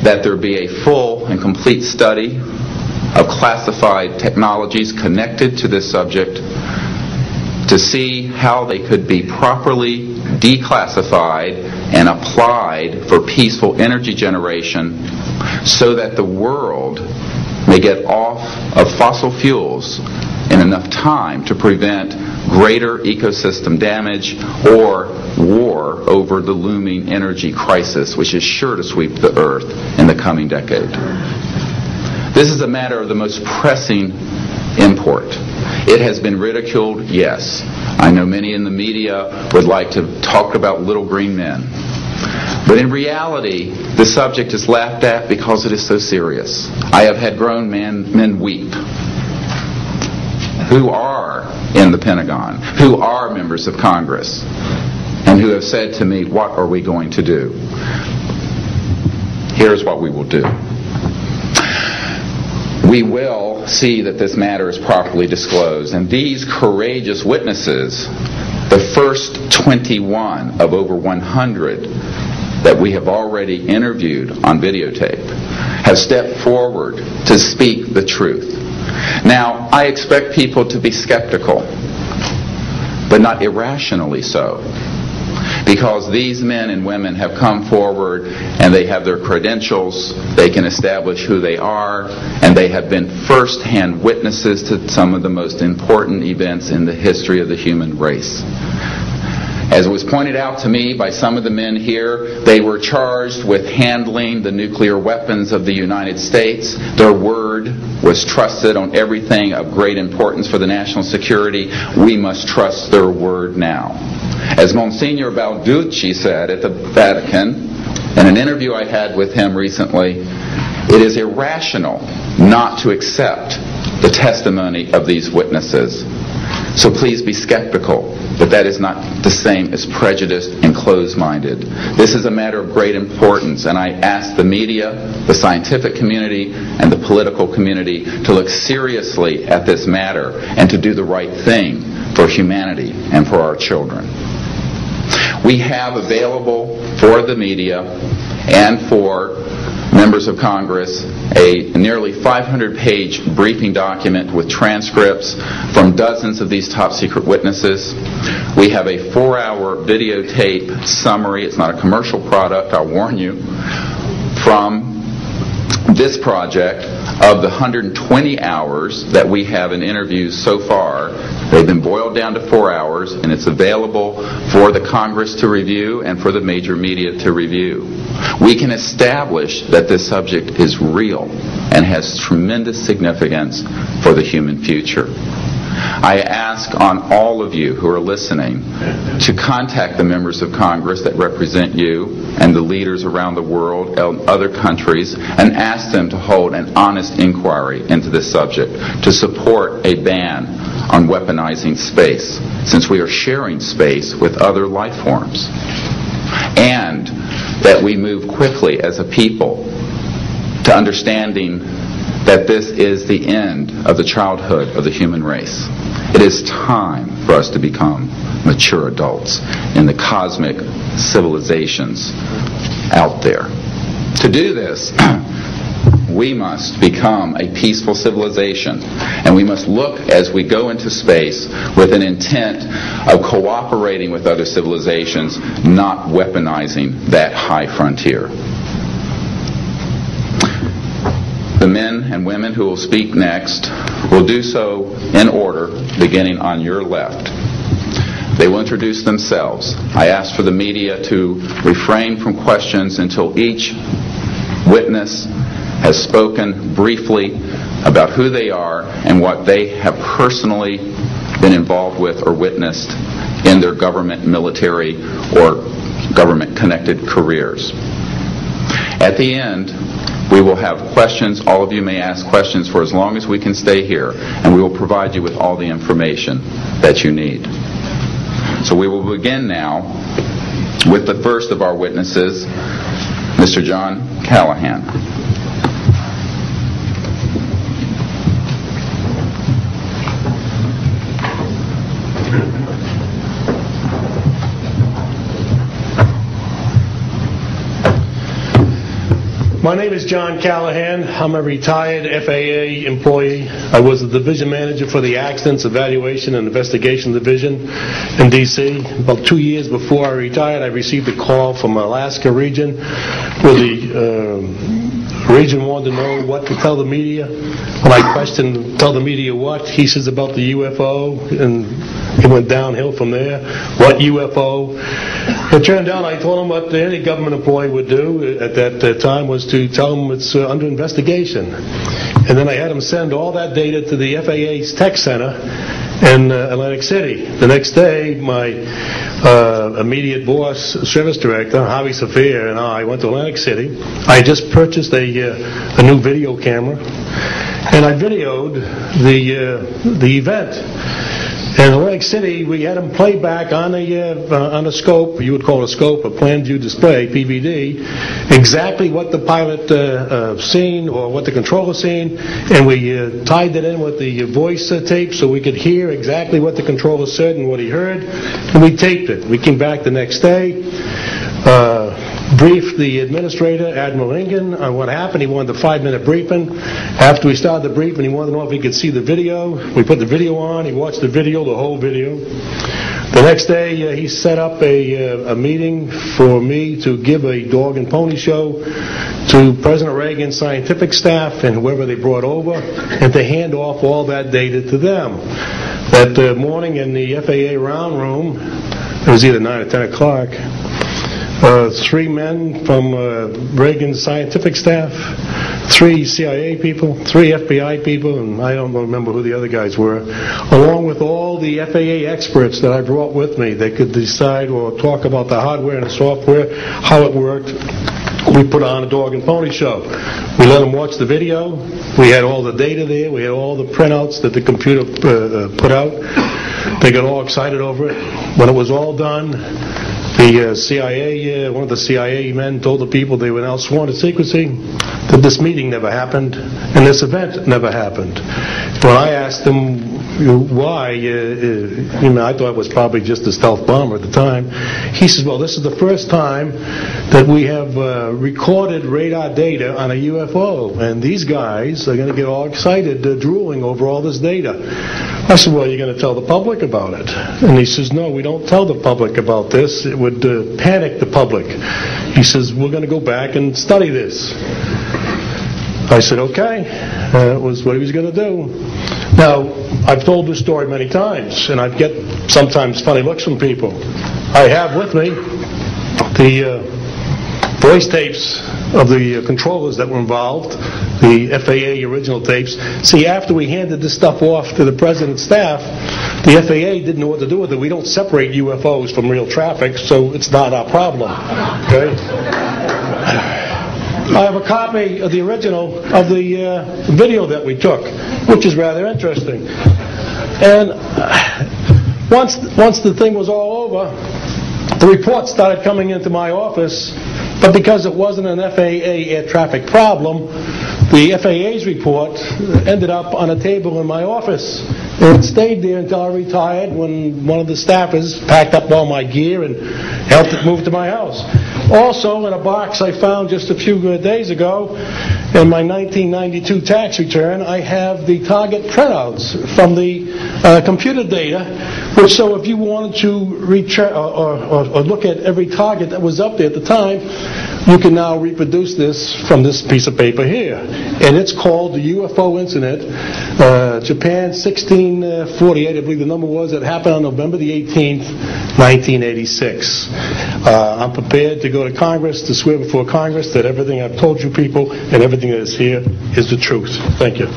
that there be a full and complete study of classified technologies connected to this subject to see how they could be properly declassified and applied for peaceful energy generation so that the world may get off of fossil fuels in enough time to prevent greater ecosystem damage or war over the looming energy crisis, which is sure to sweep the earth in the coming decade. This is a matter of the most pressing import. It has been ridiculed, yes. I know many in the media would like to talk about little green men. But in reality, the subject is laughed at because it is so serious. I have had grown men weep who are in the Pentagon, who are members of Congress, and who have said to me, what are we going to do? Here's what we will do. We will see that this matter is properly disclosed, and these courageous witnesses, the first 21 of over 100 that we have already interviewed on videotape, have stepped forward to speak the truth. Now, I expect people to be skeptical, but not irrationally so, because these men and women have come forward and they have their credentials, they can establish who they are, and they have been first-hand witnesses to some of the most important events in the history of the human race. As was pointed out to me by some of the men here, they were charged with handling the nuclear weapons of the United States. Their word was trusted on everything of great importance for the national security. We must trust their word now. As Monsignor Balducci said at the Vatican, in an interview I had with him recently, it is irrational not to accept the testimony of these witnesses. So please be skeptical, but that is not the same as prejudiced and closed-minded. This is a matter of great importance, and I ask the media, the scientific community, and the political community to look seriously at this matter and to do the right thing for humanity and for our children. We have available for the media and for members of Congress a nearly 500-page briefing document with transcripts from dozens of these top-secret witnesses. We have a 4-hour videotape summary. It's not a commercial product, I'll warn you, from this project of the 120 hours that we have in interviews so far. They've been boiled down to 4 hours, and it's available for the Congress to review and for the major media to review. We can establish that this subject is real and has tremendous significance for the human future. I ask on all of you who are listening to contact the members of Congress that represent you and the leaders around the world and other countries and ask them to hold an honest inquiry into this subject to support a ban on weaponizing space, since we are sharing space with other life forms. And that we move quickly as a people to understanding that this is the end of the childhood of the human race. It is time for us to become mature adults in the cosmic civilizations out there. To do this, we must become a peaceful civilization, and we must look as we go into space with an intent of cooperating with other civilizations, not weaponizing that high frontier. The men and women who will speak next will do so in order, beginning on your left. They will introduce themselves. I ask for the media to refrain from questions until each witness has spoken briefly about who they are and what they have personally been involved with or witnessed in their government, military, or government-connected careers. At the end, we will have questions. All of you may ask questions for as long as we can stay here, and we will provide you with all the information that you need. So we will begin now with the first of our witnesses, Mr. John Callahan. My name is John Callahan. I'm a retired FAA employee. I was the division manager for the Accidents Evaluation and Investigation Division in D.C. About 2 years before I retired, I received a call from Alaska region where the region wanted to know what to tell the media. When I questioned, tell the media what? He says about the UFO, and it went downhill from there. What UFO? It turned out I told him what any government employee would do at that time was to tell him it's under investigation. And then I had him send all that data to the FAA's tech center in Atlantic City. The next day, my immediate boss, service director, Javi Safir, and I went to Atlantic City. I had just purchased a new video camera, and I videoed the event. In Atlantic City, we had them play back on a scope, you would call it a scope, a plan view display, PVD, exactly what the pilot seen or what the controller seen, and we tied that in with the voice tape so we could hear exactly what the controller said and what he heard, and we taped it. We came back the next day, briefed the administrator, Admiral Ingen, on what happened. He wanted a 5-minute briefing. After we started the briefing, he wanted to know if he could see the video. We put the video on. He watched the video, the whole video. The next day, he set up a meeting for me to give a dog and pony show to President Reagan's scientific staff and whoever they brought over, and to hand off all that data to them. That morning in the FAA round room, it was either 9 or 10 o'clock, 3 men from Reagan's scientific staff, 3 CIA people, 3 FBI people, and I don't remember who the other guys were, along with all the FAA experts that I brought with me. They could decide or talk about the hardware and the software, how it worked. We put on a dog and pony show. We let them watch the video. We had all the data there. We had all the printouts that the computer put out. They got all excited over it. When it was all done, the CIA, one of the CIA men told the people they were now sworn to secrecy, that this meeting never happened and this event never happened. When I asked them why, I thought it was probably just a stealth bomber at the time. He says, well, this is the first time that we have recorded radar data on a UFO, and these guys are going to get all excited, drooling over all this data. I said, well, you're going to tell the public about it? And he says, no, we don't tell the public about this. It would panic the public. He says, we're going to go back and study this. I said, okay. That was what he was going to do. Now, I've told this story many times, and I get sometimes funny looks from people. I have with me the voice tapes of the controllers that were involved, the FAA original tapes. See, after we handed this stuff off to the President's staff, the FAA didn't know what to do with it. We don't separate UFOs from real traffic, so it's not our problem. Okay? I have a copy of the original of the video that we took, which is rather interesting. And once the thing was all over, the reports started coming into my office, but because it wasn't an FAA air traffic problem, the FAA's report ended up on a table in my office. And it stayed there until I retired, when one of the staffers packed up all my gear and helped it move to my house. Also, in a box I found just a few days ago, in my 1992 tax return, I have the target printouts from the computer data, which, so if you wanted to or look at every target that was up there at the time, you can now reproduce this from this piece of paper here. And it's called the UFO Incident, Japan 1648, I believe the number was. It happened on November the 18th, 1986. I'm prepared to go to Congress, to swear before Congress that everything I've told you people and everything that is here is the truth. Thank you.